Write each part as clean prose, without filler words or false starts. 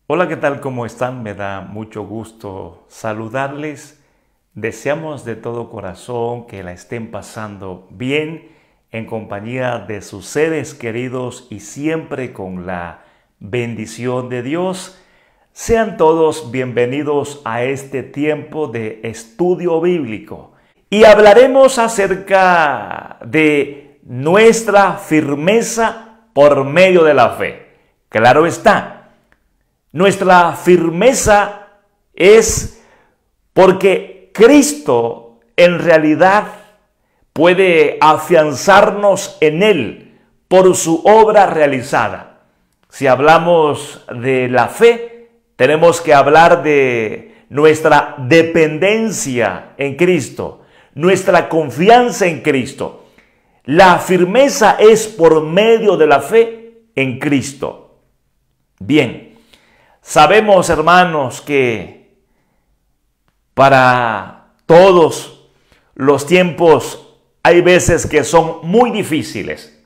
Hola, ¿qué tal? ¿Cómo están? Me da mucho gusto saludarles. Deseamos de todo corazón que la estén pasando bien en compañía de sus seres queridos y siempre con la bendición de Dios. Sean todos bienvenidos a este tiempo de estudio bíblico y hablaremos acerca de nuestra firmeza por medio de la fe. Claro está. Nuestra firmeza es porque Cristo en realidad puede afianzarnos en Él por su obra realizada. Si hablamos de la fe, tenemos que hablar de nuestra dependencia en Cristo, nuestra confianza en Cristo. La firmeza es por medio de la fe en Cristo. Bien. Sabemos, hermanos, que para todos los tiempos hay veces que son muy difíciles.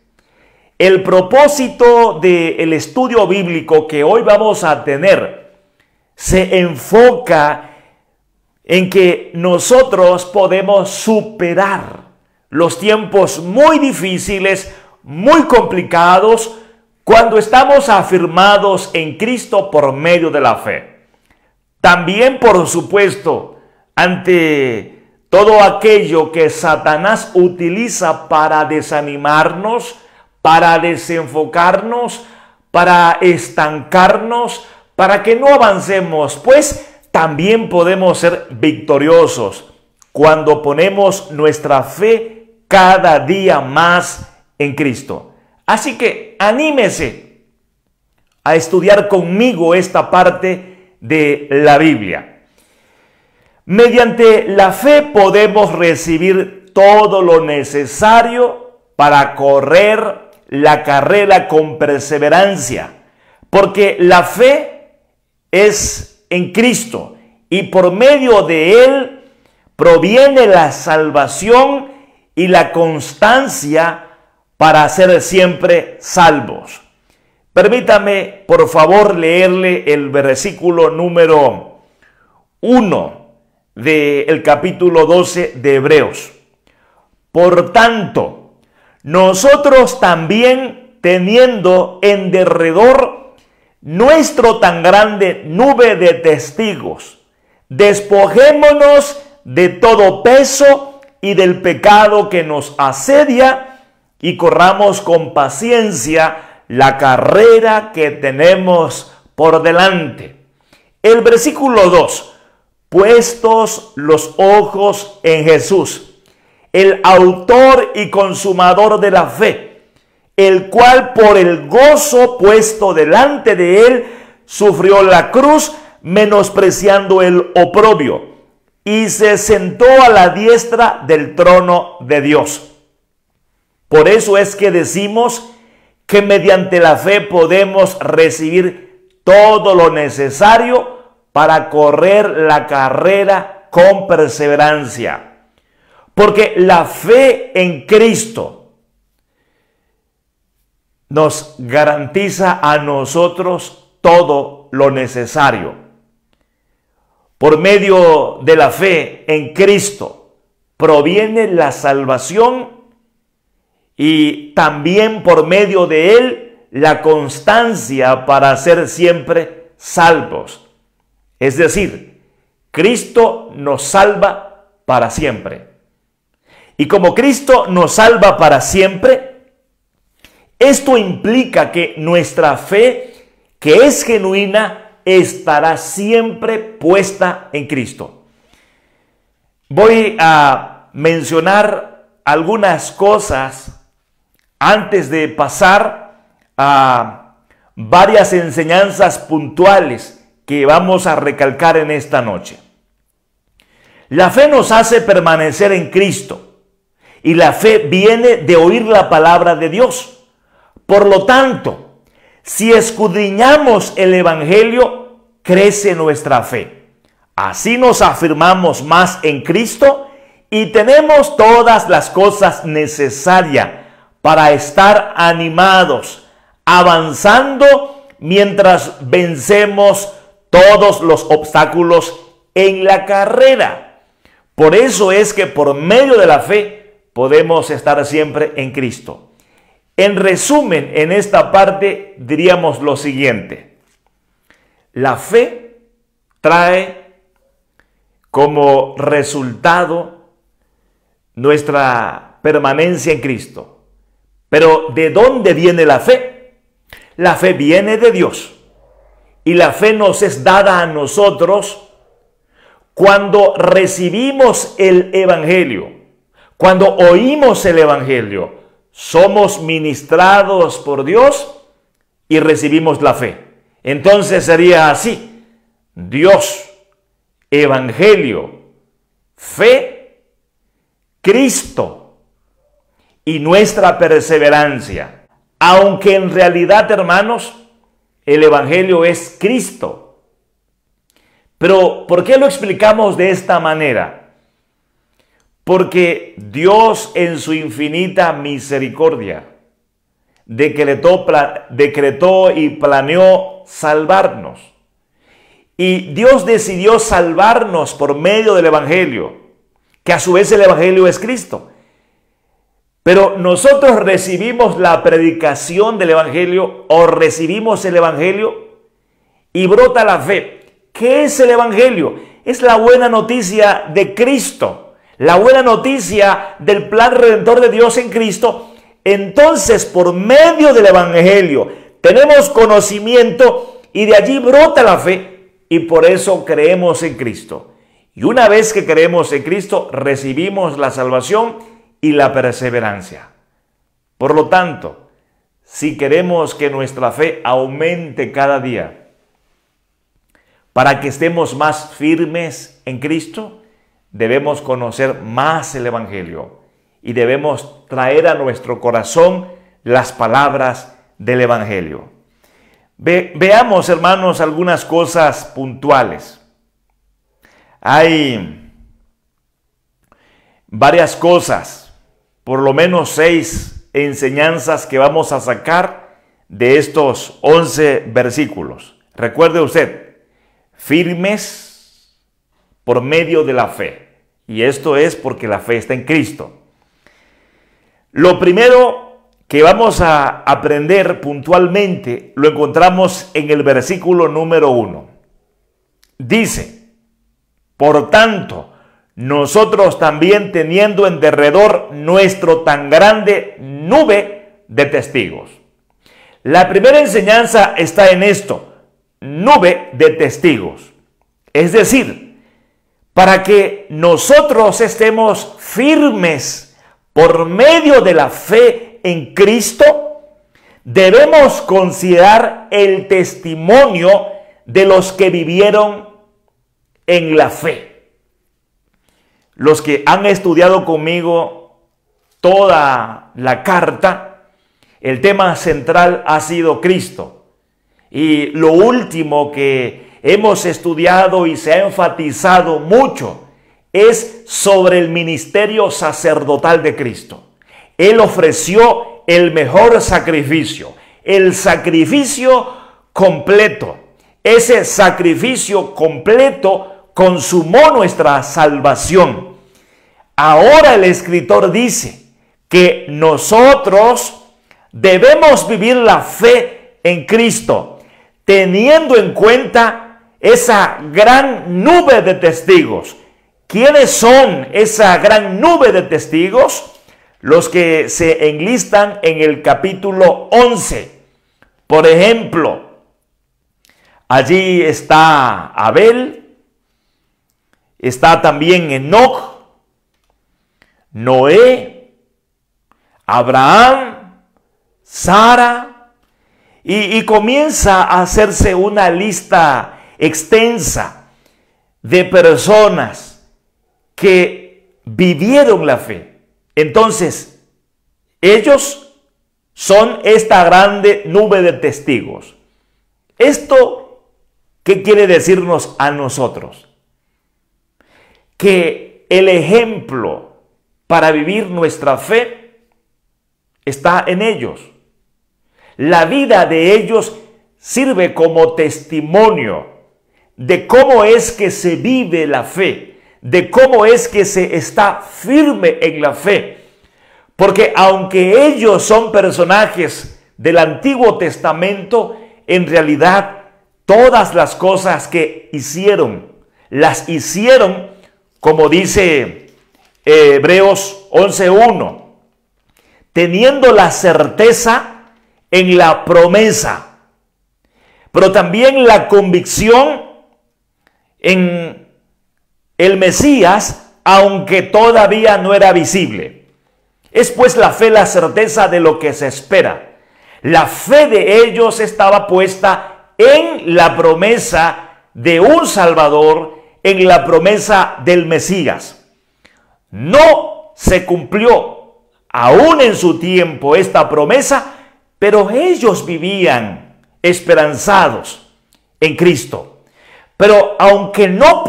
El propósito del estudio bíblico que hoy vamos a tener se enfoca en que nosotros podemos superar los tiempos muy difíciles, muy complicados, cuando estamos afirmados en Cristo por medio de la fe. También, por supuesto, ante todo aquello que Satanás utiliza para desanimarnos, para desenfocarnos, para estancarnos, para que no avancemos, pues también podemos ser victoriosos cuando ponemos nuestra fe cada día más en Cristo. Así que anímese a estudiar conmigo esta parte de la Biblia. Mediante la fe podemos recibir todo lo necesario para correr la carrera con perseverancia, porque la fe es en Cristo y por medio de Él proviene la salvación y la constancia para ser siempre salvos. Permítame, por favor, leerle el versículo número 1 del capítulo 12 de Hebreos. Por tanto, nosotros también, teniendo en derredor nuestro tan grande nube de testigos, despojémonos de todo peso y del pecado que nos asedia, y corramos con paciencia la carrera que tenemos por delante. El versículo 2. Puestos los ojos en Jesús, el autor y consumador de la fe, el cual por el gozo puesto delante de él sufrió la cruz, menospreciando el oprobio, y se sentó a la diestra del trono de Dios. Por eso es que decimos que mediante la fe podemos recibir todo lo necesario para correr la carrera con perseverancia. Porque la fe en Cristo nos garantiza a nosotros todo lo necesario. Por medio de la fe en Cristo proviene la salvación y también por medio de Él la constancia para ser siempre salvos. Es decir, Cristo nos salva para siempre. Y como Cristo nos salva para siempre, esto implica que nuestra fe, que es genuina, estará siempre puesta en Cristo. Voy a mencionar algunas cosas antes de pasar a varias enseñanzas puntuales que vamos a recalcar en esta noche. La fe nos hace permanecer en Cristo y la fe viene de oír la palabra de Dios. Por lo tanto, si escudriñamos el Evangelio, crece nuestra fe. Así nos afirmamos más en Cristo y tenemos todas las cosas necesarias para estar animados, avanzando mientras vencemos todos los obstáculos en la carrera. Por eso es que por medio de la fe podemos estar siempre en Cristo. En resumen, en esta parte diríamos lo siguiente: la fe trae como resultado nuestra permanencia en Cristo. Pero ¿de dónde viene la fe? La fe viene de Dios. Y la fe nos es dada a nosotros cuando recibimos el Evangelio, cuando oímos el Evangelio, somos ministrados por Dios y recibimos la fe. Entonces sería así: Dios, Evangelio, fe, Cristo y nuestra perseverancia. Aunque en realidad, hermanos, el Evangelio es Cristo. Pero ¿por qué lo explicamos de esta manera? Porque Dios, en su infinita misericordia, decretó y planeó salvarnos. Y Dios decidió salvarnos por medio del Evangelio, que a su vez el Evangelio es Cristo. Pero nosotros recibimos la predicación del Evangelio, o recibimos el Evangelio y brota la fe. ¿Qué es el Evangelio? Es la buena noticia de Cristo, la buena noticia del plan redentor de Dios en Cristo. Entonces, por medio del Evangelio tenemos conocimiento y de allí brota la fe, y por eso creemos en Cristo. Y una vez que creemos en Cristo, recibimos la salvación y la perseverancia. Por lo tanto, si queremos que nuestra fe aumente cada día, para que estemos más firmes en Cristo, debemos conocer más el Evangelio y debemos traer a nuestro corazón las palabras del Evangelio. Veamos, hermanos, algunas cosas puntuales. Hay varias cosas, por lo menos 6 enseñanzas que vamos a sacar de estos 11 versículos. Recuerde usted: firmes por medio de la fe. Y esto es porque la fe está en Cristo. Lo primero que vamos a aprender puntualmente lo encontramos en el versículo número 1. Dice: por tanto, nosotros también, teniendo en derredor nuestro tan grande nube de testigos. La primera enseñanza está en esto: nube de testigos. Es decir, para que nosotros estemos firmes por medio de la fe en Cristo, debemos considerar el testimonio de los que vivieron en la fe. Los que han estudiado conmigo toda la carta, el tema central ha sido Cristo. Y lo último que hemos estudiado y se ha enfatizado mucho es sobre el ministerio sacerdotal de Cristo. Él ofreció el mejor sacrificio, el sacrificio completo. Ese sacrificio completo consumó nuestra salvación. Ahora el escritor dice que nosotros debemos vivir la fe en Cristo, teniendo en cuenta esa gran nube de testigos. ¿Quiénes son esa gran nube de testigos? Los que se enlistan en el capítulo 11. Por ejemplo, allí está Abel, está también Enoc, Noé, Abraham, Sara, y comienza a hacerse una lista extensa de personas que vivieron la fe. Entonces, ellos son esta grande nube de testigos. ¿Esto qué quiere decirnos a nosotros? Que el ejemplo para vivir nuestra fe está en ellos. La vida de ellos sirve como testimonio de cómo es que se vive la fe, de cómo es que se está firme en la fe. Porque aunque ellos son personajes del Antiguo Testamento, en realidad todas las cosas que hicieron, las hicieron, como dice Hebreos 11:1, teniendo la certeza en la promesa, pero también la convicción en el Mesías, aunque todavía no era visible. Es pues la fe la certeza de lo que se espera. La fe de ellos estaba puesta en la promesa de un Salvador, en la promesa del Mesías. No se cumplió aún en su tiempo esta promesa, pero ellos vivían esperanzados en Cristo. Pero aunque no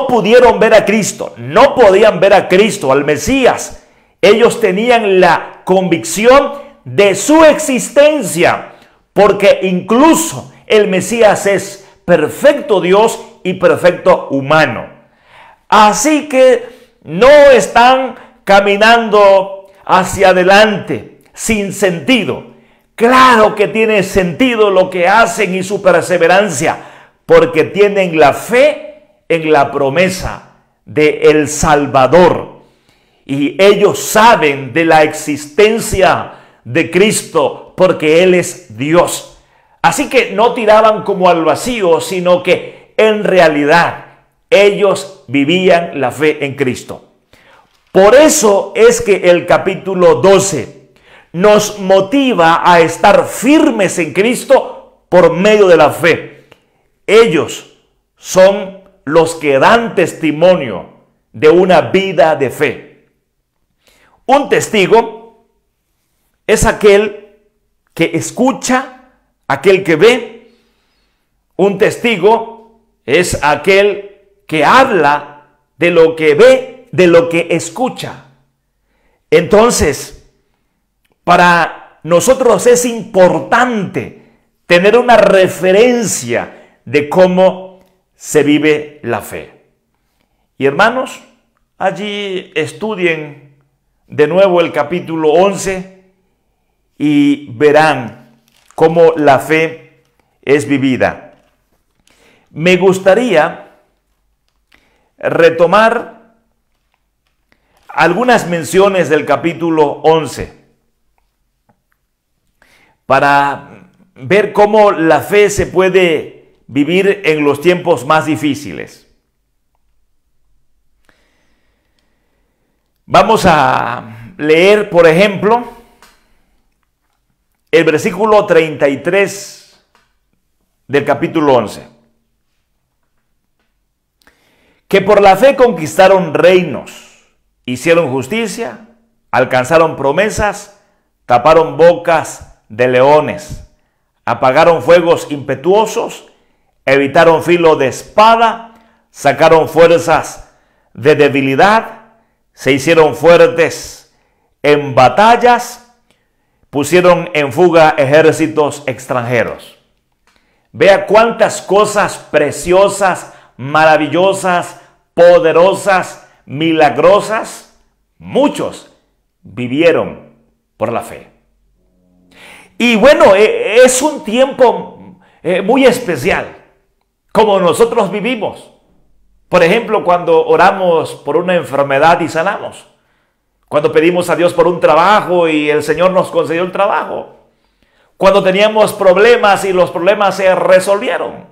pudieron ver a Cristo, no podían ver a Cristo, al Mesías, ellos tenían la convicción de su existencia, porque incluso el Mesías es perfecto Dios y perfecto humano. Así que no están caminando hacia adelante sin sentido. Claro que tiene sentido lo que hacen y su perseverancia, porque tienen la fe en la promesa de el Salvador. Y ellos saben de la existencia de Cristo porque Él es Dios. Así que no tiraban como al vacío, sino que en realidad ellos vivían la fe en Cristo. Por eso es que el capítulo 12 nos motiva a estar firmes en Cristo por medio de la fe. Ellos son los que dan testimonio de una vida de fe. Un testigo es aquel que escucha, aquel que ve. Un testigo es aquel que habla de lo que ve, de lo que escucha. Entonces, para nosotros es importante tener una referencia de cómo se vive la fe. Y hermanos, allí estudien de nuevo el capítulo 11 y verán cómo la fe es vivida. Me gustaría retomar algunas menciones del capítulo 11 para ver cómo la fe se puede vivir en los tiempos más difíciles. Vamos a leer, por ejemplo, el versículo 33 del capítulo 11. Que por la fe conquistaron reinos, hicieron justicia, alcanzaron promesas, taparon bocas de leones, apagaron fuegos impetuosos, evitaron filo de espada, sacaron fuerzas de debilidad, se hicieron fuertes en batallas, pusieron en fuga ejércitos extranjeros. Vea cuántas cosas preciosas, maravillosas, poderosas, milagrosas, muchos vivieron por la fe. Y bueno, es un tiempo muy especial, como nosotros vivimos. Por ejemplo, cuando oramos por una enfermedad y sanamos. Cuando pedimos a Dios por un trabajo y el Señor nos concedió el trabajo. Cuando teníamos problemas y los problemas se resolvieron.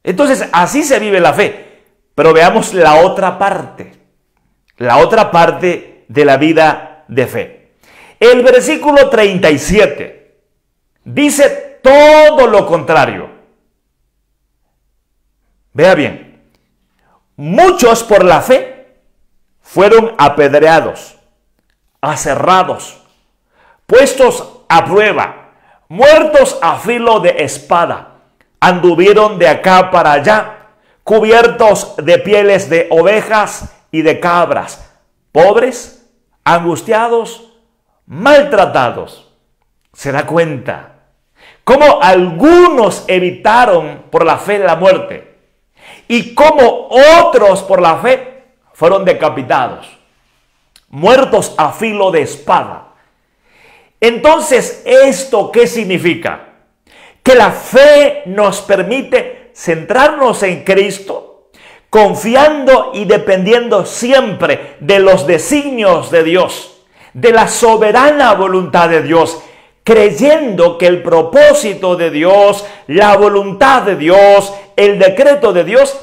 Entonces, así se vive la fe. Pero veamos la otra parte. La otra parte de la vida de fe. El versículo 37 dice todo lo contrario. Vea bien. Muchos por la fe fueron apedreados, aserrados, puestos a prueba, muertos a filo de espada, anduvieron de acá para allá, cubiertos de pieles de ovejas y de cabras, pobres, angustiados, maltratados. ¿Se da cuenta cómo algunos evitaron por la fe la muerte y cómo otros por la fe fueron decapitados, muertos a filo de espada. Entonces, ¿esto qué significa? Que la fe nos permite centrarnos en Cristo, confiando y dependiendo siempre de los designios de Dios, de la soberana voluntad de Dios, creyendo que el propósito de Dios, la voluntad de Dios, el decreto de Dios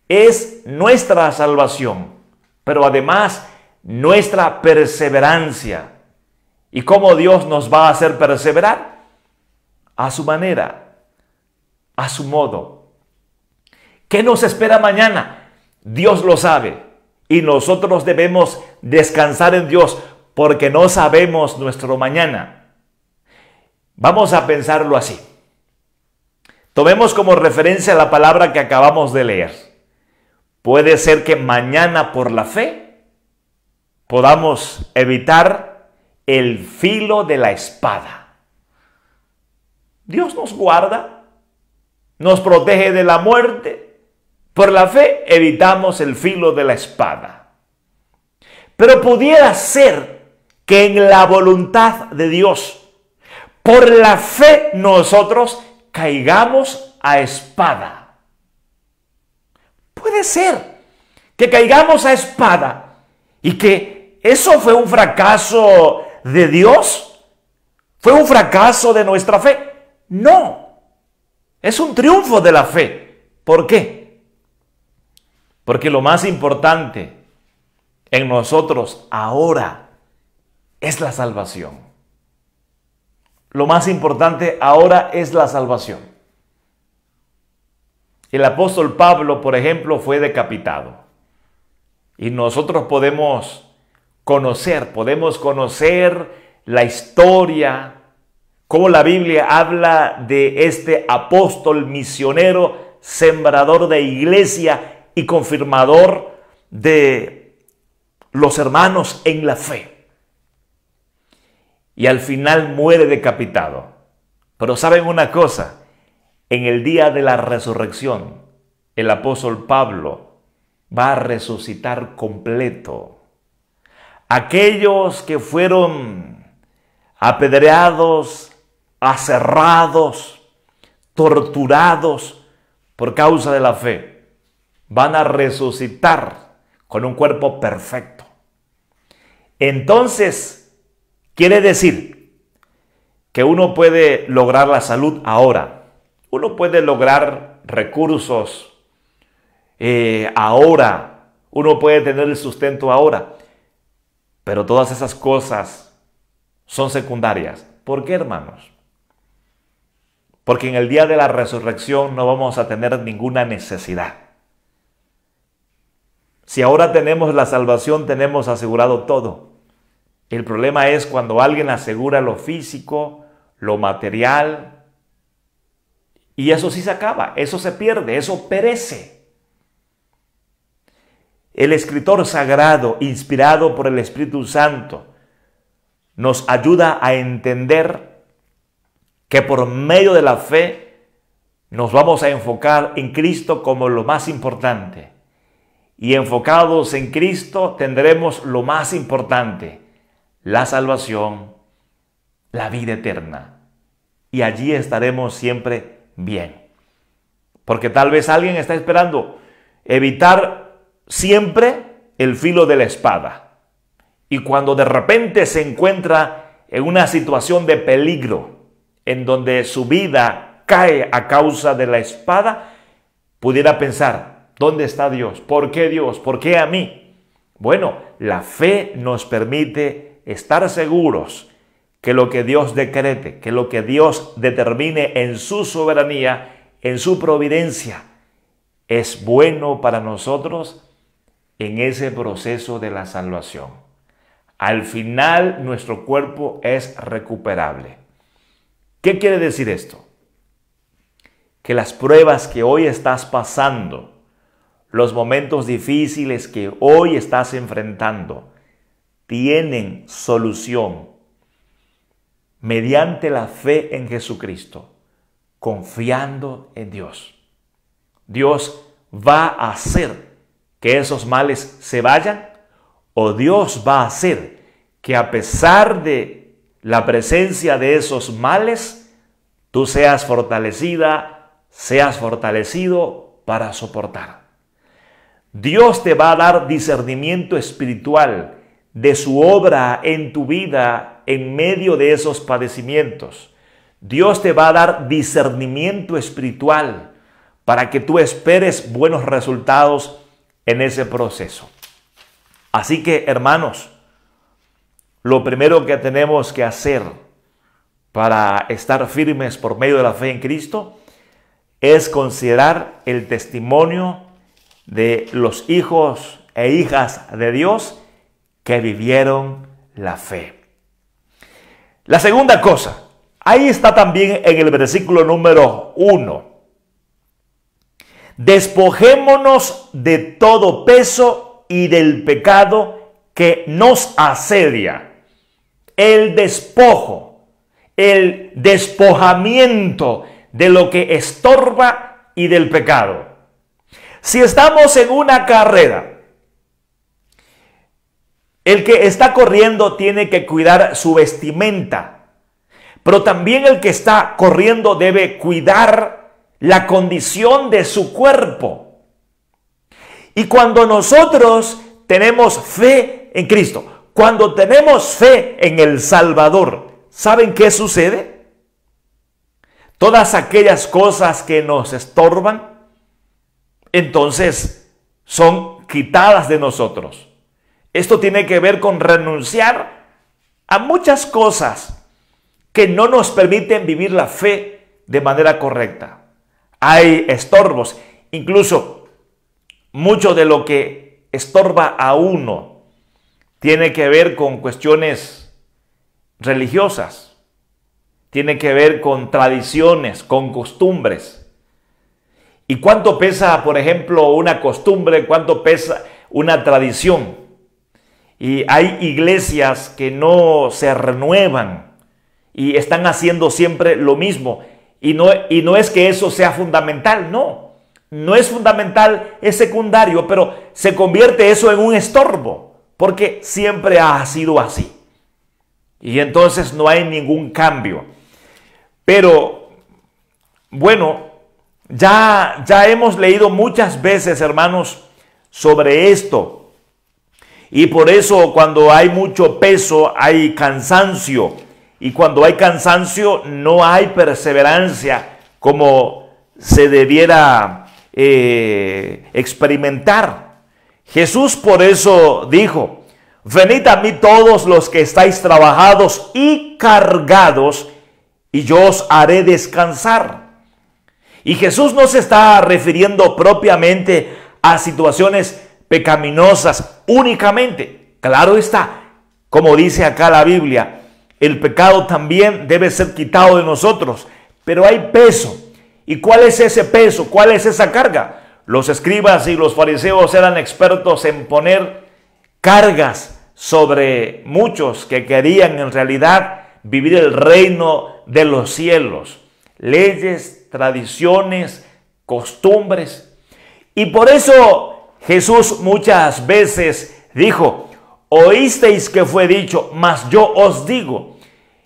es nuestra salvación, pero además nuestra perseverancia. ¿Y cómo Dios nos va a hacer perseverar? A su manera, a su modo. ¿Qué nos espera mañana? Dios lo sabe y nosotros debemos descansar en Dios porque no sabemos nuestro mañana. Vamos a pensarlo así. Tomemos como referencia la palabra que acabamos de leer. Puede ser que mañana por la fe podamos evitar el filo de la espada. Dios nos guarda, nos protege de la muerte. Por la fe evitamos el filo de la espada. Pero pudiera ser que en la voluntad de Dios, por la fe nosotros caigamos a espada. Puede ser que caigamos a espada y que eso fue un fracaso de Dios, fue un fracaso de nuestra fe. No, es un triunfo de la fe. ¿Por qué? Porque lo más importante en nosotros ahora es la salvación. Lo más importante ahora es la salvación. El apóstol Pablo, por ejemplo, fue decapitado. Y nosotros podemos conocer la historia, cómo la Biblia habla de este apóstol misionero, sembrador de iglesia y confirmador de los hermanos en la fe. Y al final muere decapitado. Pero ¿saben una cosa? En el día de la resurrección, el apóstol Pablo va a resucitar completo. Aquellos que fueron apedreados, aserrados, torturados por causa de la fe, van a resucitar con un cuerpo perfecto. Entonces, quiere decir que uno puede lograr la salud ahora, uno puede lograr recursos ahora, uno puede tener el sustento ahora, pero todas esas cosas son secundarias. ¿Por qué, hermanos? Porque en el día de la resurrección no vamos a tener ninguna necesidad. Si ahora tenemos la salvación, tenemos asegurado todo. El problema es cuando alguien asegura lo físico, lo material, y eso sí se acaba, eso se pierde, eso perece. El escritor sagrado, inspirado por el Espíritu Santo, nos ayuda a entender que por medio de la fe nos vamos a enfocar en Cristo como lo más importante. Y enfocados en Cristo tendremos lo más importante, la salvación, la vida eterna. Y allí estaremos siempre bien. Porque tal vez alguien está esperando evitar siempre el filo de la espada. Y cuando de repente se encuentra en una situación de peligro, en donde su vida cae a causa de la espada, pudiera pensar, ¿dónde está Dios? ¿Por qué Dios? ¿Por qué a mí? Bueno, la fe nos permite estar seguros que lo que Dios decrete, que lo que Dios determine en su soberanía, en su providencia, es bueno para nosotros en ese proceso de la salvación. Al final, nuestro cuerpo es recuperable. ¿Qué quiere decir esto? Que las pruebas que hoy estás pasando, los momentos difíciles que hoy estás enfrentando, tienen solución mediante la fe en Jesucristo. confiando en Dios. Dios va a hacer que esos males se vayan, o Dios va a hacer que a pesar de la presencia de esos males, tú seas fortalecida, seas fortalecido para soportar. Dios te va a dar discernimiento espiritual de su obra en tu vida en medio de esos padecimientos. Dios te va a dar discernimiento espiritual para que tú esperes buenos resultados en ese proceso. Así que, hermanos, lo primero que tenemos que hacer para estar firmes por medio de la fe en Cristo es considerar el testimonio de los hijos e hijas de Dios que vivieron la fe. La segunda cosa, ahí está también en el versículo número 1. Despojémonos de todo peso y del pecado que nos asedia. El despojo, el despojamiento de lo que estorba y del pecado. Si estamos en una carrera, el que está corriendo tiene que cuidar su vestimenta, pero también el que está corriendo debe cuidar la condición de su cuerpo. Y cuando nosotros tenemos fe en Cristo, cuando tenemos fe en el Salvador, ¿saben qué sucede? Todas aquellas cosas que nos estorban, entonces son quitadas de nosotros. Esto tiene que ver con renunciar a muchas cosas que no nos permiten vivir la fe de manera correcta. Hay estorbos, incluso mucho de lo que estorba a uno tiene que ver con cuestiones religiosas, tiene que ver con tradiciones, con costumbres. ¿Y cuánto pesa, por ejemplo, una costumbre? ¿Cuánto pesa una tradición? Y hay iglesias que no se renuevan y están haciendo siempre lo mismo. Y no es que eso sea fundamental, no es fundamental, es secundario, pero se convierte eso en un estorbo, porque siempre ha sido así. Y entonces no hay ningún cambio. Pero, bueno, ya hemos leído muchas veces, hermanos, sobre esto. Y por eso cuando hay mucho peso hay cansancio. Y cuando hay cansancio no hay perseverancia como se debiera experimentar. Jesús por eso dijo: venid a mí todos los que estáis trabajados y cargados, y yo os haré descansar. Y Jesús no se está refiriendo propiamente a situaciones pecaminosas únicamente. Claro está, como dice acá la Biblia, el pecado también debe ser quitado de nosotros, pero hay peso. ¿Y cuál es ese peso? ¿Cuál es esa carga? Los escribas y los fariseos eran expertos en poner cargas sobre muchos que querían en realidad vivir el reino de los cielos. Leyes, tradiciones, costumbres. Y por eso Jesús muchas veces dijo: oísteis que fue dicho, mas yo os digo.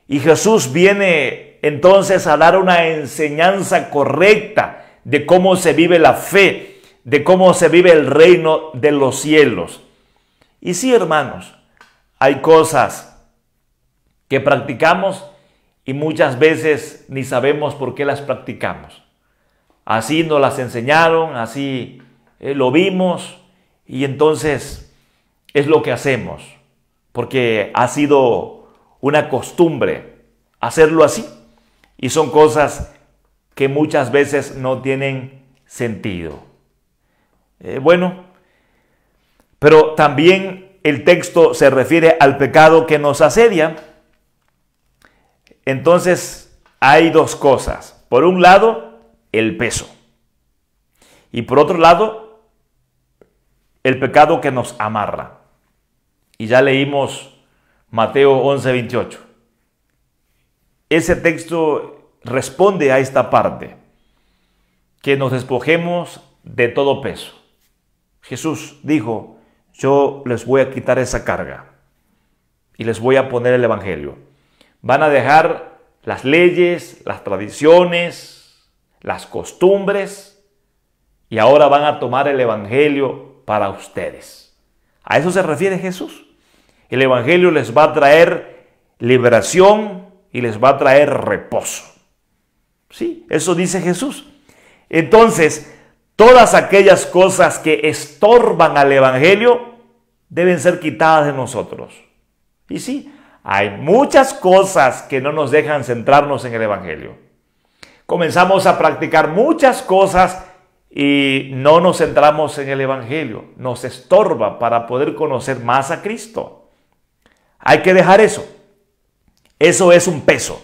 Y Jesús viene entonces a dar una enseñanza correcta de cómo se vive la fe, de cómo se vive el reino de los cielos. Y sí, hermanos, hay cosas que practicamos y muchas veces ni sabemos por qué las practicamos. Así nos las enseñaron, así lo vimos, y entonces es lo que hacemos, porque ha sido una costumbre hacerlo así, y son cosas que muchas veces no tienen sentido. Bueno, pero también el texto se refiere al pecado que nos asedia. Entonces hay dos cosas: por un lado, el peso, y por otro lado, el pecado que nos amarra. Y ya leímos Mateo 11:28. Ese texto responde a esta parte, que nos despojemos de todo peso. Jesús dijo, yo les voy a quitar esa carga y les voy a poner el evangelio. Van a dejar las leyes, las tradiciones, las costumbres y ahora van a tomar el evangelio para ustedes. A eso se refiere Jesús. El evangelio les va a traer liberación y les va a traer reposo. Sí, eso dice Jesús. Entonces, todas aquellas cosas que estorban al evangelio deben ser quitadas de nosotros. Y sí, hay muchas cosas que no nos dejan centrarnos en el evangelio. Comenzamos a practicar muchas cosas y no nos centramos en el evangelio. Nos estorba para poder conocer más a Cristo. Hay que dejar eso. Eso es un peso.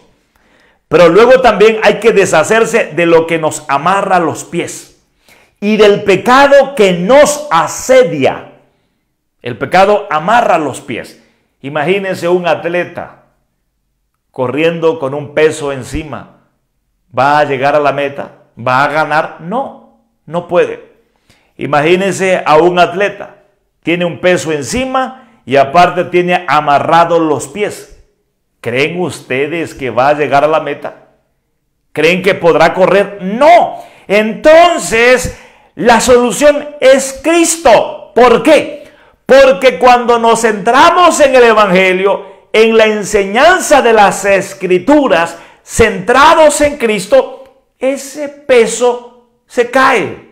Pero luego también hay que deshacerse de lo que nos amarra los pies y del pecado que nos asedia. El pecado amarra los pies. Imagínense un atleta corriendo con un peso encima. ¿Va a llegar a la meta? ¿Va a ganar? No, no puede. Imagínense a un atleta. Tiene un peso encima y aparte tiene amarrados los pies. ¿Creen ustedes que va a llegar a la meta? ¿Creen que podrá correr? No. Entonces, la solución es Cristo. ¿Por qué? Porque cuando nos centramos en el evangelio, en la enseñanza de las escrituras, centrados en Cristo, ese peso se cae.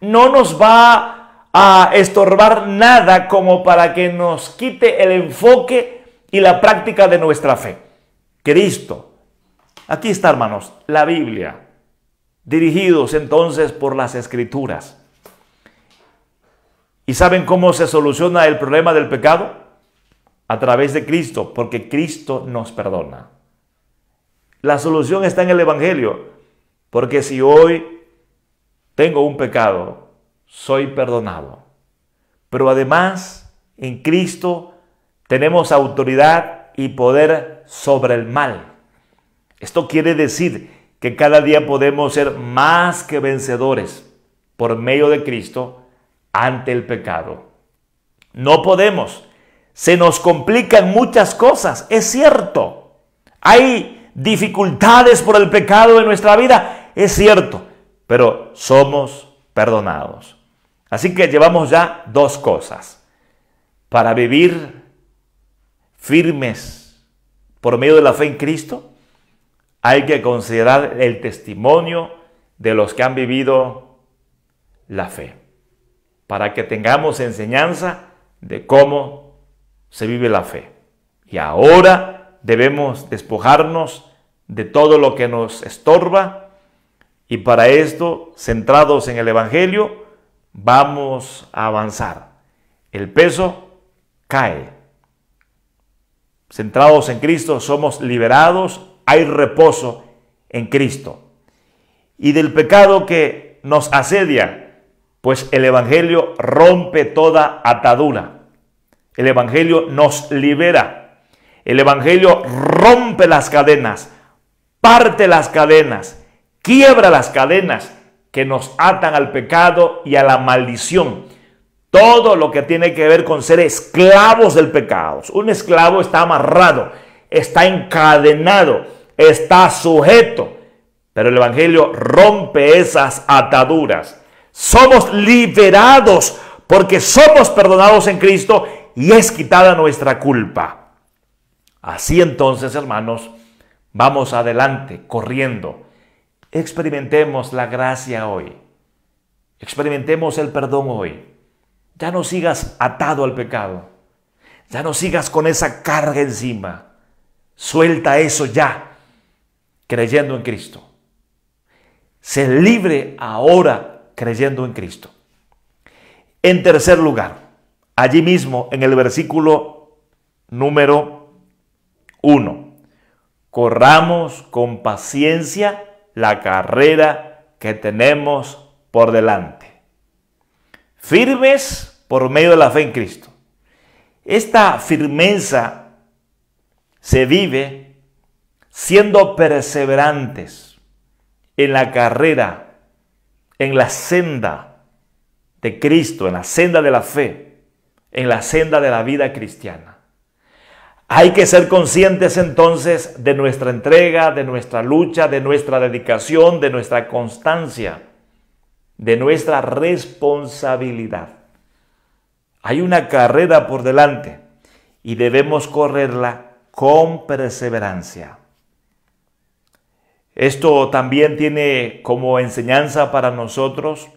No nos va a estorbar nada como para que nos quite el enfoque y la práctica de nuestra fe. Cristo. Aquí está, hermanos, la Biblia. Dirigidos entonces por las Escrituras. ¿Y saben cómo se soluciona el problema del pecado? A través de Cristo, porque Cristo nos perdona. La solución está en el evangelio, porque si hoy tengo un pecado, soy perdonado. Pero además, en Cristo tenemos autoridad y poder sobre el mal. Esto quiere decir que cada día podemos ser más que vencedores por medio de Cristo ante el pecado. No podemos. Se nos complican muchas cosas, es cierto. Hay dificultades por el pecado en nuestra vida, es cierto. Pero somos perdonados. Así que llevamos ya dos cosas. Para vivir firmes por medio de la fe en Cristo, hay que considerar el testimonio de los que han vivido la fe, para que tengamos enseñanza de cómo se vive la fe. Y ahora debemos despojarnos de todo lo que nos estorba y para esto, centrados en el evangelio, vamos a avanzar. El peso cae. Centrados en Cristo, somos liberados, hay reposo en Cristo. Y del pecado que nos asedia, pues el evangelio rompe toda atadura. El evangelio nos libera. El evangelio rompe las cadenas, parte las cadenas, quiebra las cadenas que nos atan al pecado y a la maldición. Todo lo que tiene que ver con ser esclavos del pecado. Un esclavo está amarrado, está encadenado, está sujeto. Pero el evangelio rompe esas ataduras. Somos liberados porque somos perdonados en Cristo y es quitada nuestra culpa. Así entonces, hermanos, vamos adelante, corriendo. Experimentemos la gracia hoy. Experimentemos el perdón hoy. Ya no sigas atado al pecado. Ya no sigas con esa carga encima. Suelta eso ya, creyendo en Cristo. Sé libre ahora creyendo en Cristo. En tercer lugar, allí mismo en el versículo número 1. Corramos con paciencia la carrera que tenemos por delante. Firmes por medio de la fe en Cristo. Esta firmeza se vive, siendo perseverantes en la carrera, en la senda de Cristo, en la senda de la fe, en la senda de la vida cristiana. Hay que ser conscientes entonces de nuestra entrega, de nuestra lucha, de nuestra dedicación, de nuestra constancia, de nuestra responsabilidad. Hay una carrera por delante y debemos correrla con perseverancia. Esto también tiene como enseñanza para nosotros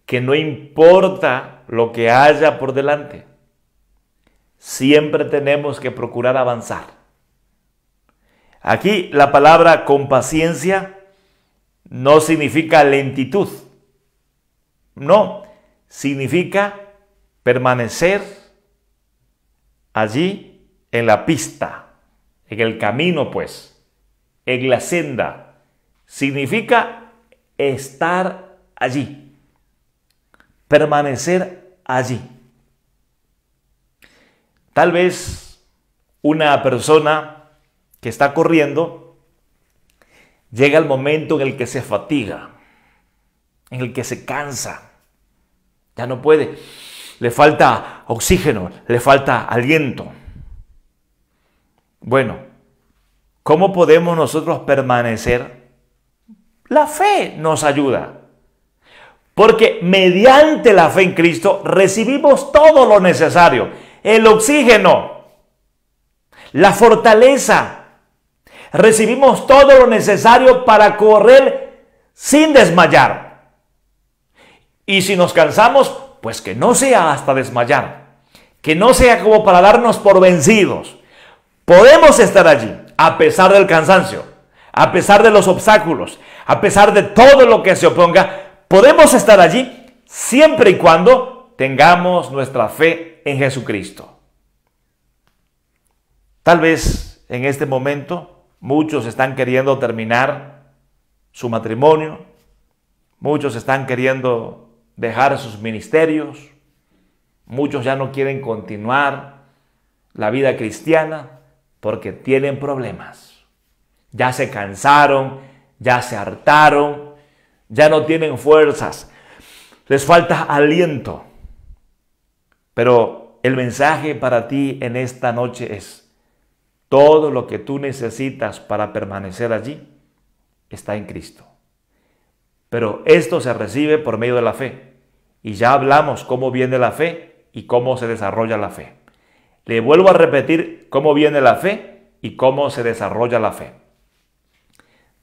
que no importa lo que haya por delante, siempre tenemos que procurar avanzar. Aquí la palabra con paciencia no significa lentitud, no, significa permanecer allí en la pista, en el camino pues, en la senda. Significa estar allí, permanecer allí. Tal vez una persona que está corriendo llega el momento en el que se fatiga, en el que se cansa, ya no puede, le falta oxígeno, le falta aliento. Bueno, ¿cómo podemos nosotros permanecer? La fe nos ayuda, porque mediante la fe en Cristo recibimos todo lo necesario, el oxígeno, la fortaleza, recibimos todo lo necesario para correr sin desmayar. Y si nos cansamos, pues que no sea hasta desmayar, que no sea como para darnos por vencidos. Podemos estar allí a pesar del cansancio, a pesar de los obstáculos, a pesar de todo lo que se oponga. Podemos estar allí siempre y cuando tengamos nuestra fe en Jesucristo. Tal vez en este momento muchos están queriendo terminar su matrimonio, muchos están queriendo dejar sus ministerios, muchos ya no quieren continuar la vida cristiana porque tienen problemas. Ya se cansaron, ya se hartaron, ya no tienen fuerzas, les falta aliento. Pero el mensaje para ti en esta noche es: todo lo que tú necesitas para permanecer allí está en Cristo. Pero esto se recibe por medio de la fe. Y ya hablamos cómo viene la fe y cómo se desarrolla la fe. Le vuelvo a repetir cómo viene la fe y cómo se desarrolla la fe.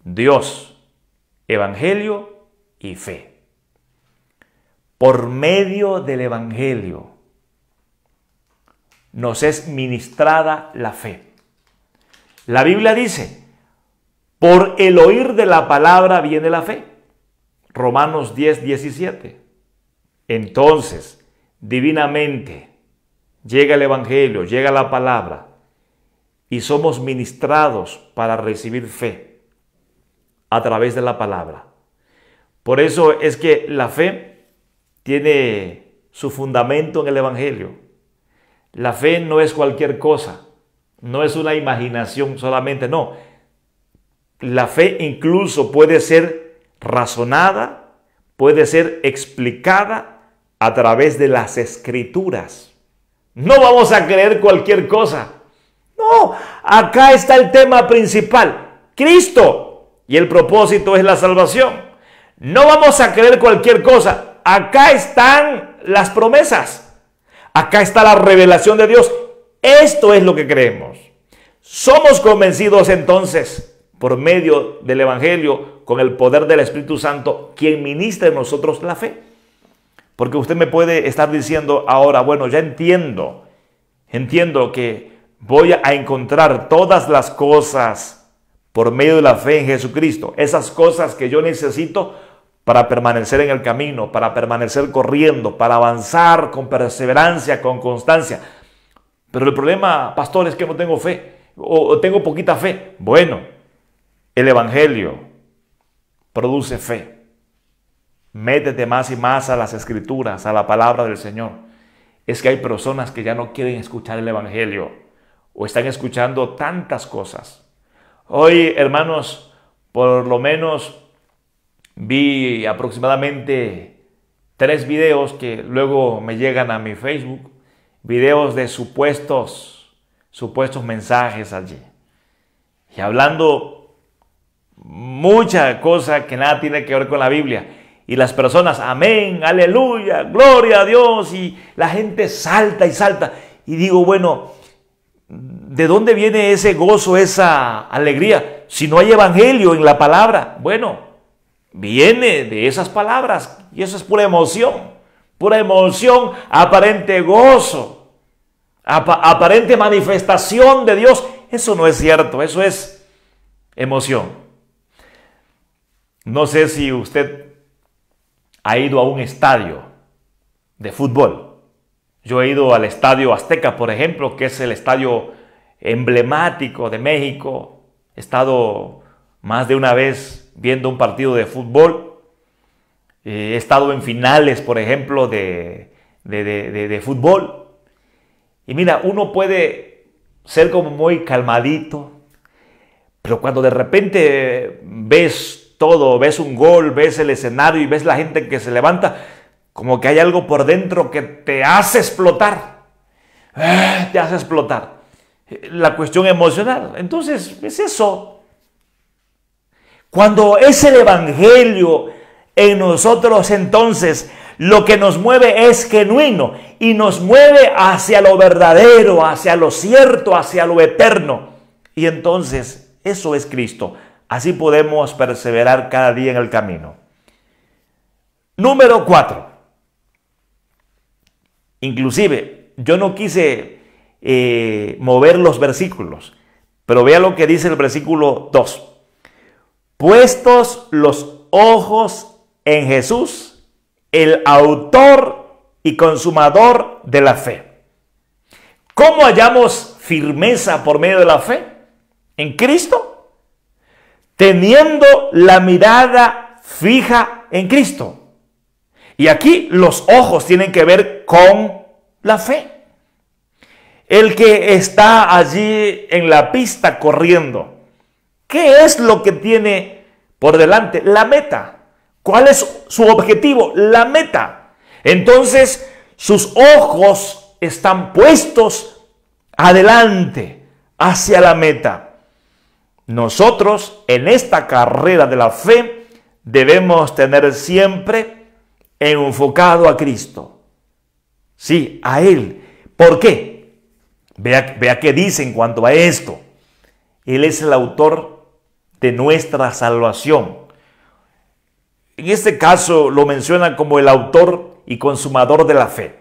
Dios, Evangelio y fe. Por medio del Evangelio nos es ministrada la fe. La Biblia dice: por el oír de la palabra viene la fe. Romanos 10:17. Entonces, divinamente, llega el Evangelio, llega la palabra, y somos ministrados para recibir fe a través de la palabra. Por eso es que la fe tiene su fundamento en el Evangelio. La fe no es cualquier cosa, no es una imaginación solamente, no. La fe incluso puede ser razonada, puede ser explicada a través de las Escrituras. No vamos a creer cualquier cosa. No, acá está el tema principal, Cristo, y el propósito es la salvación. No vamos a creer cualquier cosa. Acá están las promesas. Acá está la revelación de Dios. Esto es lo que creemos. Somos convencidos entonces por medio del Evangelio, con el poder del Espíritu Santo, quien ministra en nosotros la fe. Porque usted me puede estar diciendo ahora: bueno, ya entiendo que voy a encontrar todas las cosas por medio de la fe en Jesucristo, esas cosas que yo necesito para permanecer en el camino, para permanecer corriendo, para avanzar con perseverancia, con constancia. Pero el problema, pastor, es que no tengo fe, o tengo poquita fe. Bueno, el Evangelio produce fe. Métete más y más a las Escrituras, a la palabra del Señor. Es que hay personas que ya no quieren escuchar el Evangelio o están escuchando tantas cosas. Hoy, hermanos, por lo menos vi aproximadamente 3 videos que luego me llegan a mi Facebook, videos de supuestos mensajes allí, y hablando mucha cosa que nada tiene que ver con la Biblia. Y las personas, amén, aleluya, gloria a Dios, y la gente salta y salta. Y digo, bueno, ¿de dónde viene ese gozo, esa alegría? Si no hay evangelio en la palabra, bueno, viene de esas palabras, y eso es pura emoción, aparente gozo, aparente manifestación de Dios. Eso no es cierto, eso es emoción. No sé si usted ha ido a un estadio de fútbol. Yo he ido al Estadio Azteca, por ejemplo, que es el estadio emblemático de México. He estado más de una vez viendo un partido de fútbol. He estado en finales, por ejemplo, de fútbol. Y mira, uno puede ser como muy calmadito, pero cuando de repente ves todo, ves un gol, ves el escenario y ves la gente que se levanta, como que hay algo por dentro que te hace explotar. Te hace explotar. La cuestión emocional. Entonces, es eso. Cuando es el evangelio en nosotros, entonces lo que nos mueve es genuino y nos mueve hacia lo verdadero, hacia lo cierto, hacia lo eterno. Y entonces, eso es Cristo. Así podemos perseverar cada día en el camino. Número 4. Inclusive, yo no quise mover los versículos, pero vea lo que dice el versículo 2. Puestos los ojos en Jesús, el autor y consumador de la fe. ¿Cómo hallamos firmeza por medio de la fe? En Cristo. Teniendo la mirada fija en Cristo. Y aquí los ojos tienen que ver con la fe. El que está allí en la pista corriendo, ¿qué es lo que tiene por delante? La meta. ¿Cuál es su objetivo? La meta. Entonces, sus ojos están puestos adelante, hacia la meta. Nosotros, en esta carrera de la fe, debemos tener siempre enfocado a Cristo. Sí, a Él. ¿Por qué? Vea qué dice en cuanto a esto. Él es el autor de nuestra salvación. En este caso lo menciona como el autor y consumador de la fe.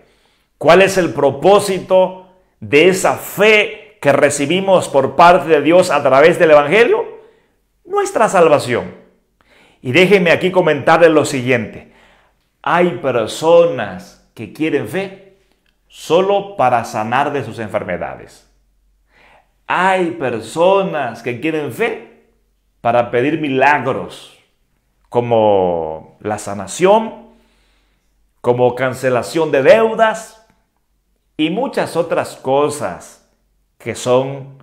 ¿Cuál es el propósito de esa fe que recibimos por parte de Dios a través del evangelio? Nuestra salvación. Y déjenme aquí comentarles lo siguiente. Hay personas que quieren fe solo para sanar de sus enfermedades. Hay personas que quieren fe para pedir milagros, como la sanación, como cancelación de deudas y muchas otras cosas que son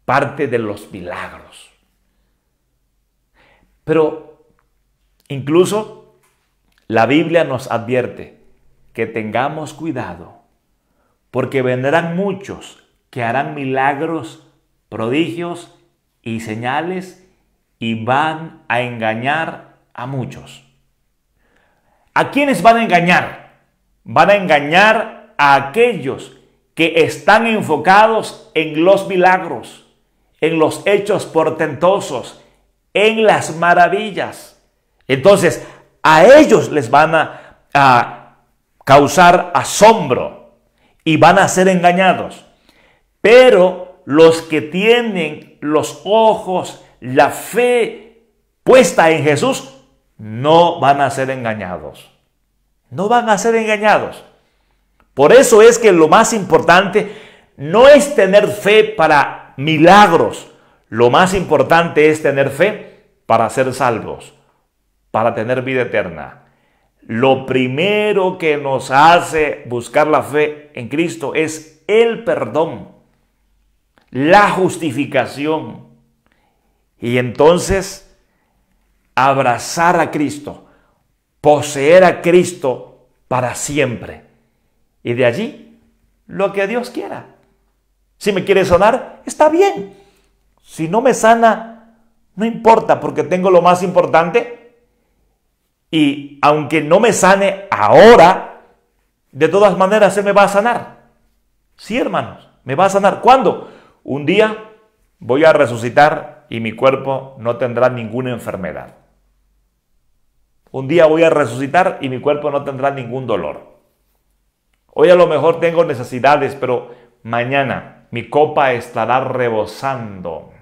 parte de los milagros. Pero incluso la Biblia nos advierte que tengamos cuidado, porque vendrán muchos que harán milagros, prodigios y señales y van a engañar a muchos. ¿A quiénes van a engañar? Van a engañar a aquellos que están enfocados en los milagros, en los hechos portentosos, en las maravillas. Entonces, a ellos les van a causar asombro y van a ser engañados. Pero los que tienen los ojos, la fe puesta en Jesús, no van a ser engañados. No van a ser engañados. Por eso es que lo más importante no es tener fe para milagros. Lo más importante es tener fe para ser salvos, para tener vida eterna. Lo primero que nos hace buscar la fe en Cristo es el perdón. la justificación. Y entonces abrazar a Cristo, poseer a Cristo para siempre. Y de allí, lo que Dios quiera. Si me quiere sanar, está bien. Si no me sana, no importa, porque tengo lo más importante. Y aunque no me sane ahora, de todas maneras Él me va a sanar. Sí, hermanos, me va a sanar. ¿Cuándo? Un día voy a resucitar y mi cuerpo no tendrá ninguna enfermedad. Un día voy a resucitar y mi cuerpo no tendrá ningún dolor. Hoy a lo mejor tengo necesidades, pero mañana mi copa estará rebosando.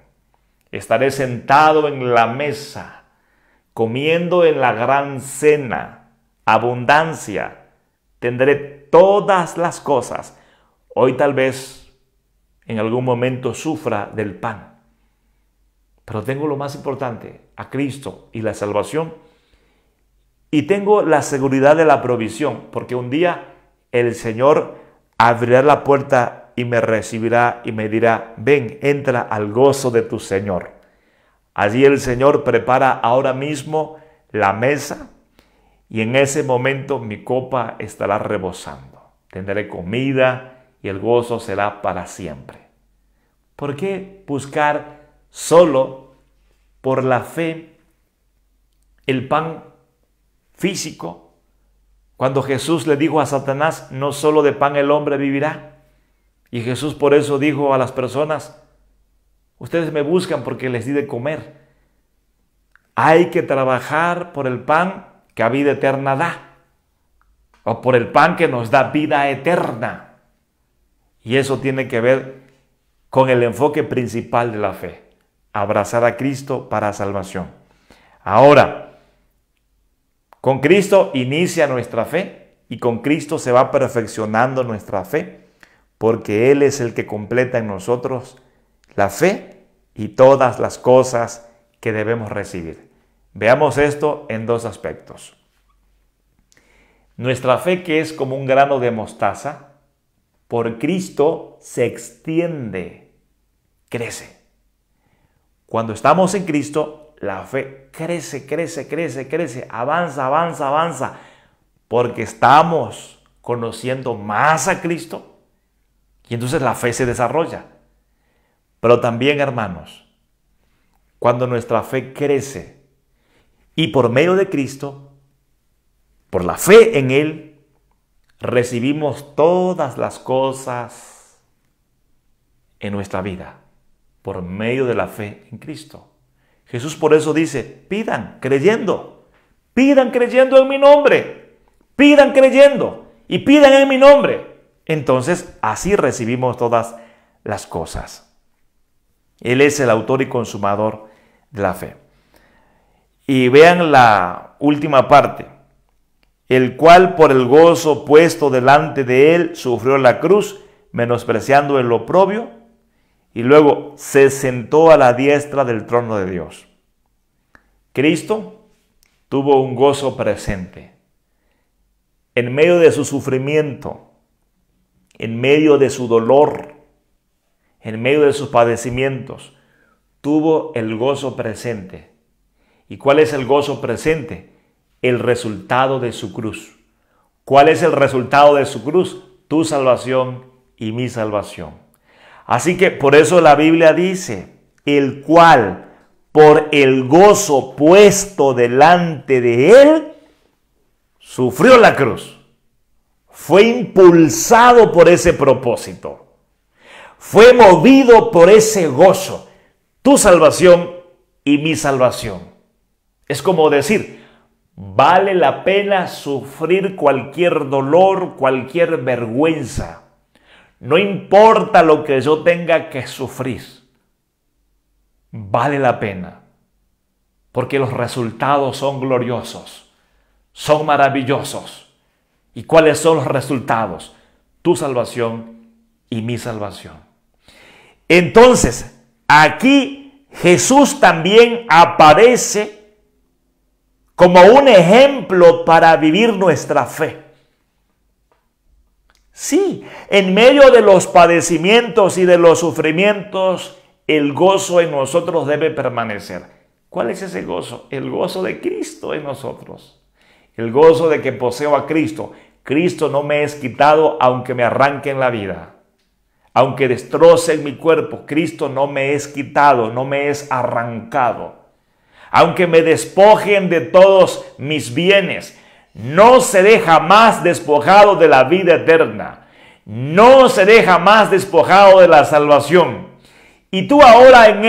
Estaré sentado en la mesa, comiendo en la gran cena, abundancia. Tendré todas las cosas. Hoy tal vez en algún momento sufra del pan. Pero tengo lo más importante, a Cristo y la salvación. Y tengo la seguridad de la provisión, porque un día el Señor abrirá la puerta y me recibirá y me dirá, ven, entra al gozo de tu Señor. Allí el Señor prepara ahora mismo la mesa y en ese momento mi copa estará rebosando. Tendré comida y el gozo será para siempre. ¿Por qué buscar solo por la fe el pan físico? Cuando Jesús le dijo a Satanás, no solo de pan el hombre vivirá. Y Jesús por eso dijo a las personas, ustedes me buscan porque les di de comer. Hay que trabajar por el pan que a vida eterna da, o por el pan que nos da vida eterna. Y eso tiene que ver con el enfoque principal de la fe, abrazar a Cristo para salvación. Ahora, con Cristo inicia nuestra fe y con Cristo se va perfeccionando nuestra fe, porque Él es el que completa en nosotros la fe y todas las cosas que debemos recibir. Veamos esto en dos aspectos. Nuestra fe, que es como un grano de mostaza, por Cristo se extiende, crece. Cuando estamos en Cristo, la fe crece, crece, crece, crece, avanza, avanza, avanza, porque estamos conociendo más a Cristo y entonces la fe se desarrolla. Pero también, hermanos, cuando nuestra fe crece y por medio de Cristo, por la fe en Él, recibimos todas las cosas en nuestra vida por medio de la fe en Cristo. Jesús por eso dice, pidan creyendo en mi nombre, pidan creyendo y pidan en mi nombre. Entonces así recibimos todas las cosas. Él es el autor y consumador de la fe. Y vean la última parte, el cual por el gozo puesto delante de él sufrió la cruz, menospreciando el oprobio, y luego se sentó a la diestra del trono de Dios. Cristo tuvo un gozo presente. En medio de su sufrimiento, en medio de su dolor, en medio de sus padecimientos, tuvo el gozo presente. ¿Y cuál es el gozo presente? El resultado de su cruz. ¿Cuál es el resultado de su cruz? Tu salvación y mi salvación. Así que por eso la Biblia dice, el cual por el gozo puesto delante de él, sufrió la cruz. Fue impulsado por ese propósito. Fue movido por ese gozo. Tu salvación y mi salvación. Es como decir, vale la pena sufrir cualquier dolor, cualquier vergüenza. No importa lo que yo tenga que sufrir. Vale la pena. Porque los resultados son gloriosos. Son maravillosos. ¿Y cuáles son los resultados? Tu salvación y mi salvación. Entonces, aquí Jesús también aparece como un ejemplo para vivir nuestra fe. Sí, en medio de los padecimientos y de los sufrimientos, el gozo en nosotros debe permanecer. ¿Cuál es ese gozo? El gozo de Cristo en nosotros. El gozo de que poseo a Cristo. Cristo no me es quitado aunque me arranquen la vida. Aunque destrocen mi cuerpo, Cristo no me es quitado, no me es arrancado. Aunque me despojen de todos mis bienes, no seré jamás despojado de la vida eterna. No seré jamás despojado de la salvación. Y tú ahora en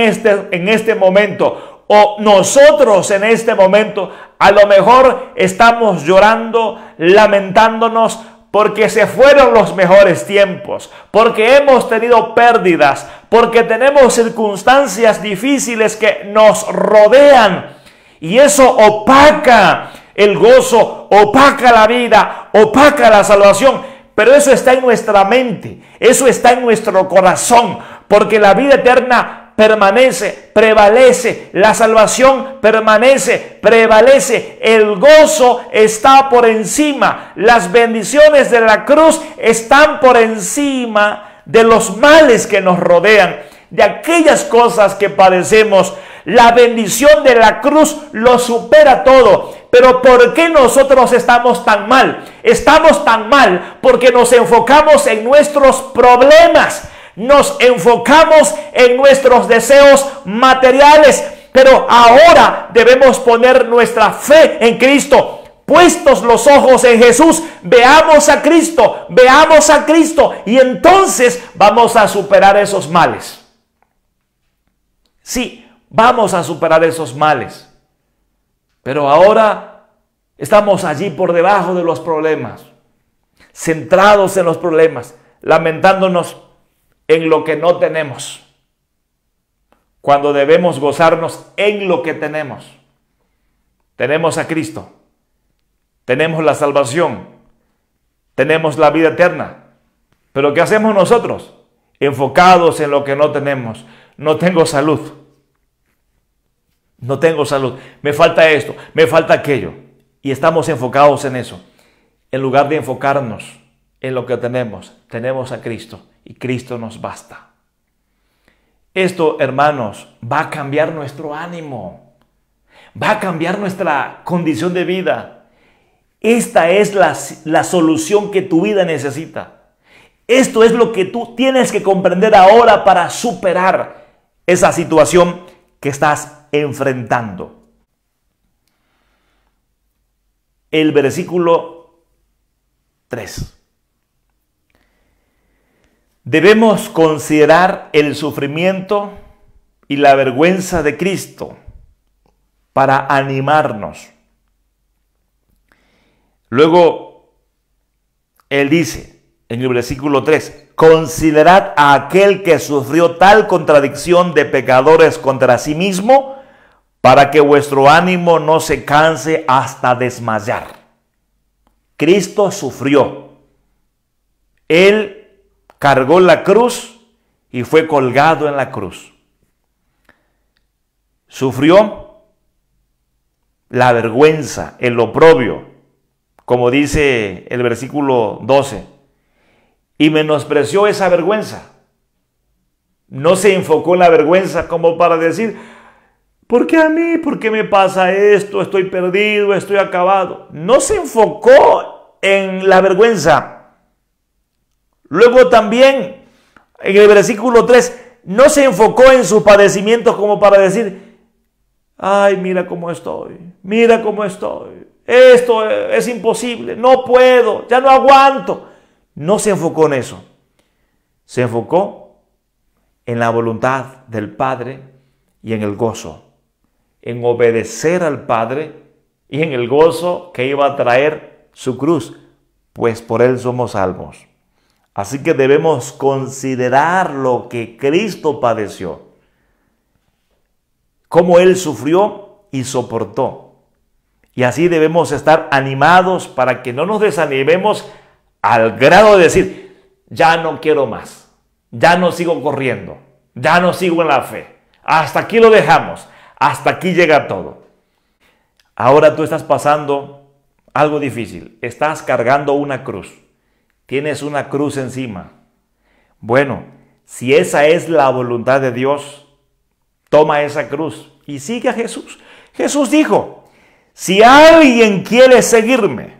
este momento, o nosotros en este momento, a lo mejor estamos llorando, lamentándonos, porque se fueron los mejores tiempos, porque hemos tenido pérdidas, porque tenemos circunstancias difíciles que nos rodean. Y eso opaca el gozo, opaca la vida, opaca la salvación. Pero eso está en nuestra mente, eso está en nuestro corazón, porque la vida eterna permanece, prevalece, la salvación permanece, prevalece, el gozo está por encima, las bendiciones de la cruz están por encima de los males que nos rodean, de aquellas cosas que padecemos. La bendición de la cruz lo supera todo. Pero ¿por qué nosotros estamos tan mal? Estamos tan mal porque nos enfocamos en nuestros problemas. Nos enfocamos en nuestros deseos materiales. Pero ahora debemos poner nuestra fe en Cristo. Puestos los ojos en Jesús, veamos a Cristo, y entonces vamos a superar esos males. Sí, vamos a superar esos males. Pero ahora estamos allí por debajo de los problemas, centrados en los problemas, lamentándonos en lo que no tenemos, cuando debemos gozarnos en lo que tenemos. Tenemos a Cristo, tenemos la salvación, tenemos la vida eterna. Pero ¿qué hacemos nosotros? Enfocados en lo que no tenemos. No tengo salud. No tengo salud. Me falta esto, me falta aquello. Y estamos enfocados en eso. En lugar de enfocarnos en lo que tenemos a Cristo. Y Cristo nos basta. Esto, hermanos, va a cambiar nuestro ánimo. Va a cambiar nuestra condición de vida. Esta es la solución que tu vida necesita. Esto es lo que tú tienes que comprender ahora para superar esa situación que estás enfrentando. El versículo 3. Debemos considerar el sufrimiento y la vergüenza de Cristo para animarnos. Luego, él dice en el versículo 3, considerad a aquel que sufrió tal contradicción de pecadores contra sí mismo, para que vuestro ánimo no se canse hasta desmayar. Cristo sufrió. Él cargó la cruz y fue colgado en la cruz. Sufrió la vergüenza, el oprobio, como dice el versículo 12, y menospreció esa vergüenza. No se enfocó en la vergüenza como para decir, ¿por qué a mí? ¿Por qué me pasa esto? Estoy perdido, estoy acabado. No se enfocó en la vergüenza. Luego también, en el versículo 3, no se enfocó en sus padecimientos como para decir, ay, mira cómo estoy, esto es imposible, no puedo, ya no aguanto. No se enfocó en eso. Se enfocó en la voluntad del Padre y en el gozo, en obedecer al Padre y en el gozo que iba a traer su cruz, pues por él somos salvos. Así que debemos considerar lo que Cristo padeció, cómo él sufrió y soportó. Y así debemos estar animados para que no nos desanimemos al grado de decir, ya no quiero más, ya no sigo corriendo, ya no sigo en la fe, hasta aquí lo dejamos, hasta aquí llega todo. Ahora tú estás pasando algo difícil, estás cargando una cruz. tienes una cruz encima. Bueno, si esa es la voluntad de Dios, toma esa cruz y sigue a Jesús. Jesús dijo, si alguien quiere seguirme,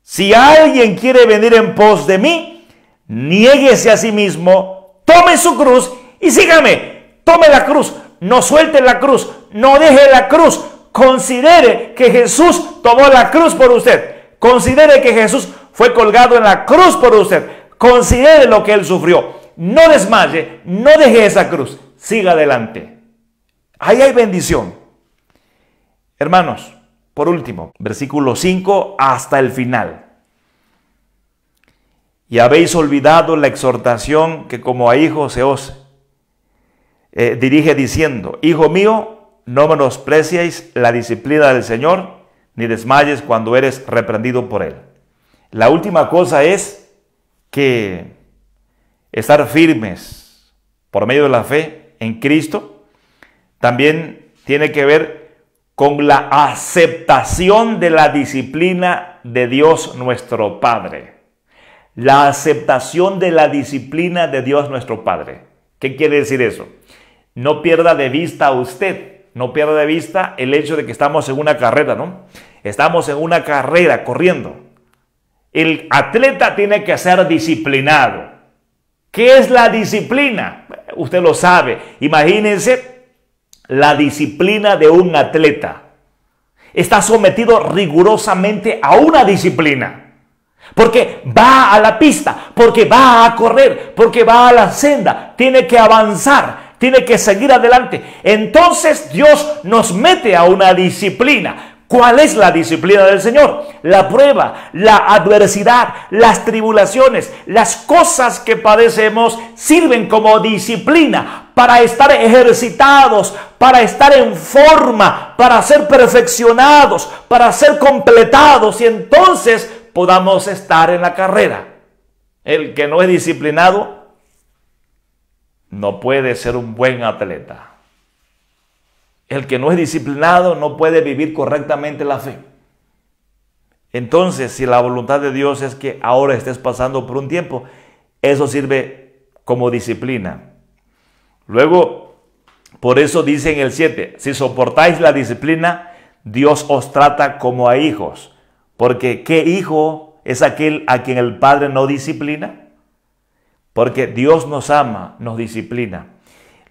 si alguien quiere venir en pos de mí, niéguese a sí mismo, tome su cruz y sígame. Tome la cruz, no suelte la cruz, no deje la cruz. Considere que Jesús tomó la cruz por usted. Considere que Jesús fue colgado en la cruz por usted. Considere lo que Él sufrió. No desmaye, no deje esa cruz. Siga adelante. Ahí hay bendición. Hermanos, por último, versículo 5 hasta el final. Y habéis olvidado la exhortación que como a hijos se os dirige diciendo, hijo mío, no menospreciéis la disciplina del Señor, ni desmayes cuando eres reprendido por Él. La última cosa es que estar firmes por medio de la fe en Cristo también tiene que ver con la aceptación de la disciplina de Dios nuestro Padre. La aceptación de la disciplina de Dios nuestro Padre. ¿Qué quiere decir eso? No pierda de vista usted, no pierda de vista el hecho de que estamos en una carrera, ¿no? Estamos en una carrera corriendo. El atleta tiene que ser disciplinado. ¿Qué es la disciplina? Usted lo sabe. Imagínense la disciplina de un atleta. Está sometido rigurosamente a una disciplina. Porque va a la pista, porque va a correr, porque va a la senda. Tiene que avanzar, tiene que seguir adelante. Entonces Dios nos mete a una disciplina. ¿Cuál es la disciplina del Señor? La prueba, la adversidad, las tribulaciones, las cosas que padecemos sirven como disciplina para estar ejercitados, para estar en forma, para ser perfeccionados, para ser completados y entonces podamos estar en la carrera. El que no es disciplinado no puede ser un buen atleta. El que no es disciplinado no puede vivir correctamente la fe. Entonces, si la voluntad de Dios es que ahora estés pasando por un tiempo, eso sirve como disciplina. Luego, por eso dice en el 7, si soportáis la disciplina, Dios os trata como a hijos. Porque ¿qué hijo es aquel a quien el Padre no disciplina? Porque Dios nos ama, nos disciplina.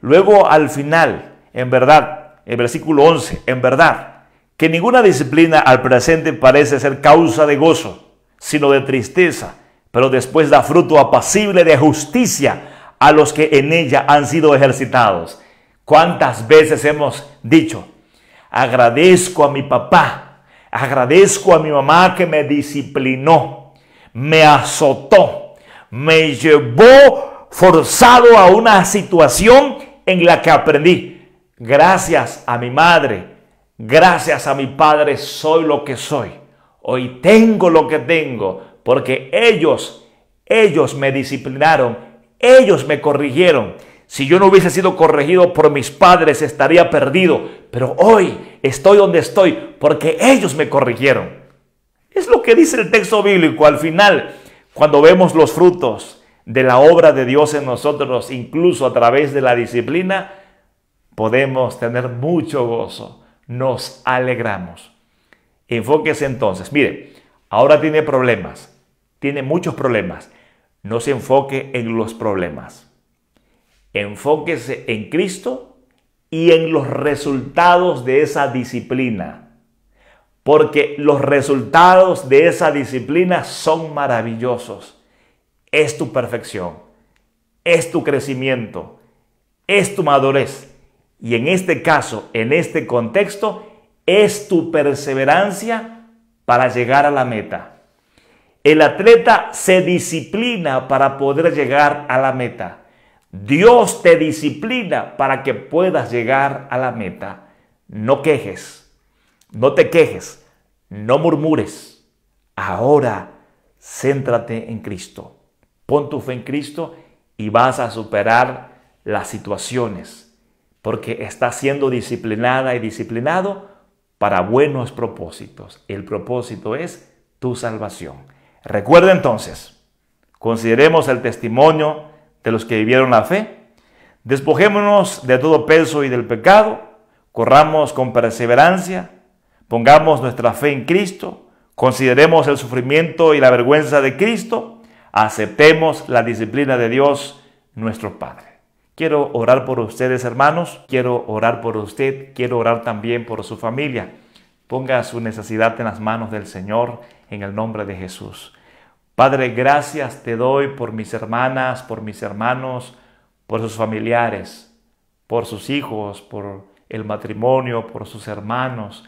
Luego al final, en verdad, el versículo 11, en verdad, que ninguna disciplina al presente parece ser causa de gozo, sino de tristeza, pero después da fruto apacible de justicia a los que en ella han sido ejercitados. ¿Cuántas veces hemos dicho, agradezco a mi papá, agradezco a mi mamá que me disciplinó, me azotó, me llevó forzado a una situación en la que aprendí? Gracias a mi madre, gracias a mi padre soy lo que soy. Hoy tengo lo que tengo porque ellos me disciplinaron, ellos me corrigieron. Si yo no hubiese sido corregido por mis padres estaría perdido, pero hoy estoy donde estoy porque ellos me corrigieron. Es lo que dice el texto bíblico al final, cuando vemos los frutos de la obra de Dios en nosotros, incluso a través de la disciplina, podemos tener mucho gozo, nos alegramos. Enfóquese entonces, mire, ahora tiene problemas, tiene muchos problemas. No se enfoque en los problemas. Enfóquese en Cristo y en los resultados de esa disciplina. Porque los resultados de esa disciplina son maravillosos. Es tu perfección, es tu crecimiento, es tu madurez. Y en este caso, en este contexto, es tu perseverancia para llegar a la meta. El atleta se disciplina para poder llegar a la meta. Dios te disciplina para que puedas llegar a la meta. No quejes, no te quejes, no murmures. Ahora, céntrate en Cristo. Pon tu fe en Cristo y vas a superar las situaciones. Porque está siendo disciplinada y disciplinado para buenos propósitos. El propósito es tu salvación. Recuerda entonces, Consideremos el testimonio de los que vivieron la fe. Despojémonos de todo peso y del pecado. Corramos con perseverancia. Pongamos nuestra fe en Cristo. Consideremos el sufrimiento y la vergüenza de Cristo. Aceptemos la disciplina de Dios, nuestro Padre. Quiero orar por ustedes, hermanos. Quiero orar por usted. Quiero orar también por su familia. Ponga su necesidad en las manos del Señor en el nombre de Jesús. Padre, gracias te doy por mis hermanas, por mis hermanos, por sus familiares, por sus hijos, por el matrimonio, por sus hermanos,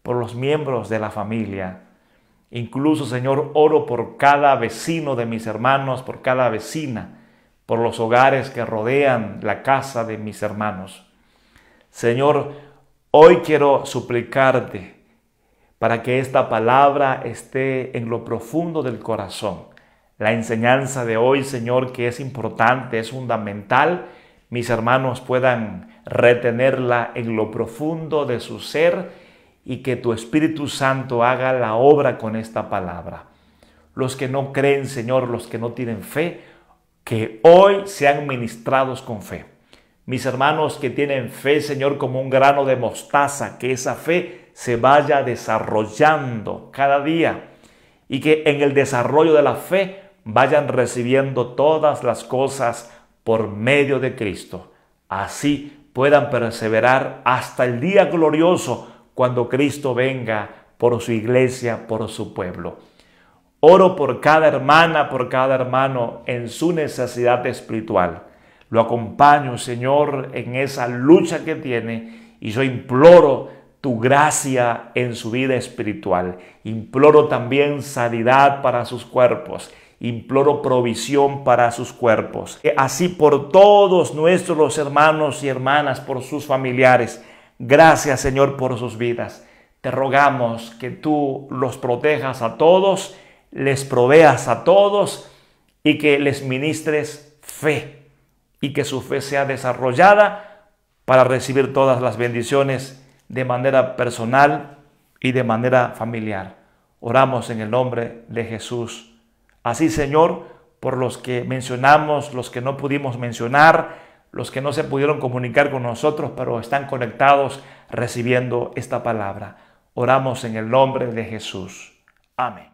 por los miembros de la familia. Incluso, Señor, oro por cada vecino de mis hermanos, por cada vecina, por los hogares que rodean la casa de mis hermanos. Señor, hoy quiero suplicarte para que esta palabra esté en lo profundo del corazón. La enseñanza de hoy, Señor, que es importante, es fundamental, mis hermanos puedan retenerla en lo profundo de su ser y que tu Espíritu Santo haga la obra con esta palabra. Los que no creen, Señor, los que no tienen fe, que hoy sean ministrados con fe. Mis hermanos que tienen fe, Señor, como un grano de mostaza, que esa fe se vaya desarrollando cada día y que en el desarrollo de la fe vayan recibiendo todas las cosas por medio de Cristo. Así puedan perseverar hasta el día glorioso cuando Cristo venga por su iglesia, por su pueblo. Oro por cada hermana, por cada hermano en su necesidad espiritual. Lo acompaño, Señor, en esa lucha que tiene y yo imploro tu gracia en su vida espiritual. Imploro también sanidad para sus cuerpos. Imploro provisión para sus cuerpos. Así por todos nuestros hermanos y hermanas, por sus familiares. Gracias, Señor, por sus vidas. Te rogamos que tú los protejas a todos, les proveas a todos y que les ministres fe y que su fe sea desarrollada para recibir todas las bendiciones de manera personal y de manera familiar. Oramos en el nombre de Jesús. Así, Señor, por los que mencionamos, los que no pudimos mencionar, los que no se pudieron comunicar con nosotros, pero están conectados recibiendo esta palabra. Oramos en el nombre de Jesús. Amén.